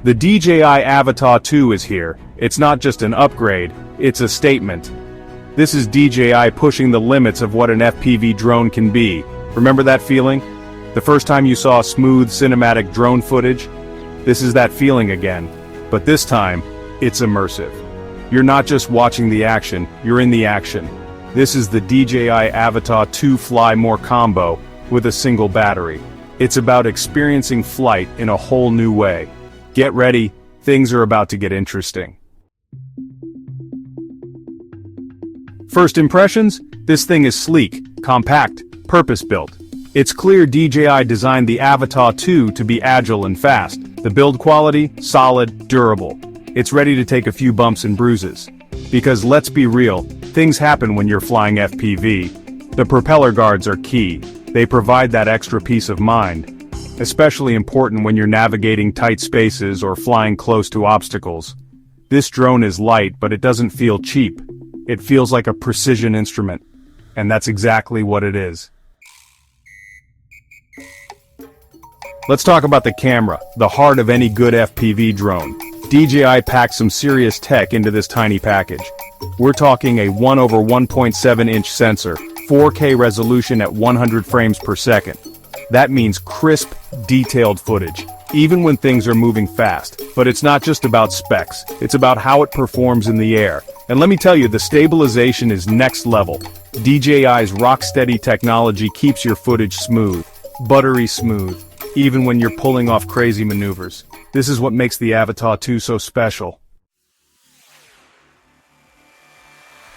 The DJI Avata 2 is here. It's not just an upgrade, it's a statement. This is DJI pushing the limits of what an FPV drone can be. Remember that feeling? The first time you saw smooth cinematic drone footage? This is that feeling again. But this time, it's immersive. You're not just watching the action, you're in the action. This is the DJI Avata 2 Fly More combo with a single battery. It's about experiencing flight in a whole new way. Get ready, things are about to get interesting. First impressions? This thing is sleek, compact, purpose-built. It's clear DJI designed the Avata 2 to be agile and fast. The build quality, solid, durable. It's ready to take a few bumps and bruises. Because let's be real, things happen when you're flying FPV. The propeller guards are key. They provide that extra peace of mind. Especially important when you're navigating tight spaces or flying close to obstacles. This drone is light, but it doesn't feel cheap. It feels like a precision instrument. And that's exactly what it is. Let's talk about the camera, the heart of any good FPV drone. DJI packed some serious tech into this tiny package. We're talking a 1/1.7-inch sensor, 4K resolution at 100 frames per second. That means crisp, detailed footage, even when things are moving fast. But it's not just about specs, it's about how it performs in the air. And let me tell you, the stabilization is next level. DJI's rock-steady technology keeps your footage smooth, buttery smooth, even when you're pulling off crazy maneuvers. This is what makes the Avata 2 so special.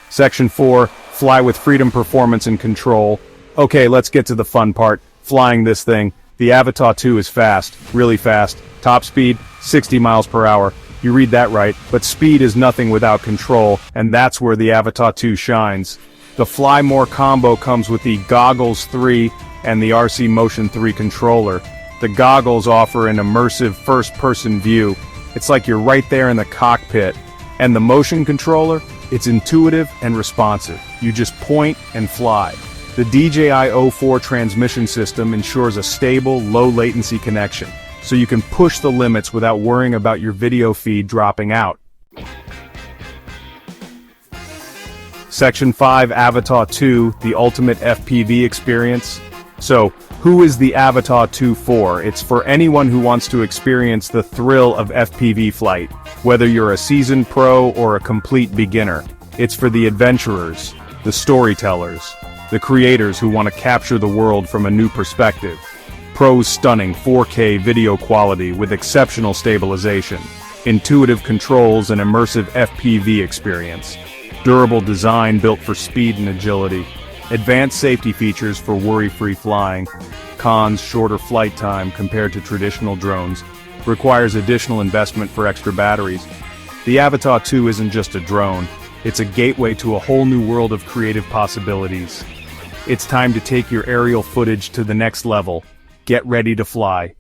Section 4, Fly with Freedom, Performance and Control. Okay, let's get to the fun part. Flying this thing. The Avata 2 is fast, really fast. Top speed, 60 miles per hour. You read that right, but speed is nothing without control, and that's where the Avata 2 shines. The Fly More combo comes with the Goggles 3 and the RC Motion 3 controller. The goggles offer an immersive first-person view. It's like you're right there in the cockpit. And the motion controller? It's intuitive and responsive. You just point and fly. The DJI O4 transmission system ensures a stable, low-latency connection, so you can push the limits without worrying about your video feed dropping out. Section 5, Avata 2, the ultimate FPV experience. So, who is the Avata 2 for? It's for anyone who wants to experience the thrill of FPV flight, whether you're a seasoned pro or a complete beginner. It's for the adventurers, the storytellers, the creators who want to capture the world from a new perspective. Pro's stunning 4K video quality with exceptional stabilization, intuitive controls and immersive FPV experience, durable design built for speed and agility, advanced safety features for worry-free flying. Cons: shorter flight time compared to traditional drones, requires additional investment for extra batteries. The Avata 2 isn't just a drone, it's a gateway to a whole new world of creative possibilities. It's time to take your aerial footage to the next level. Get ready to fly.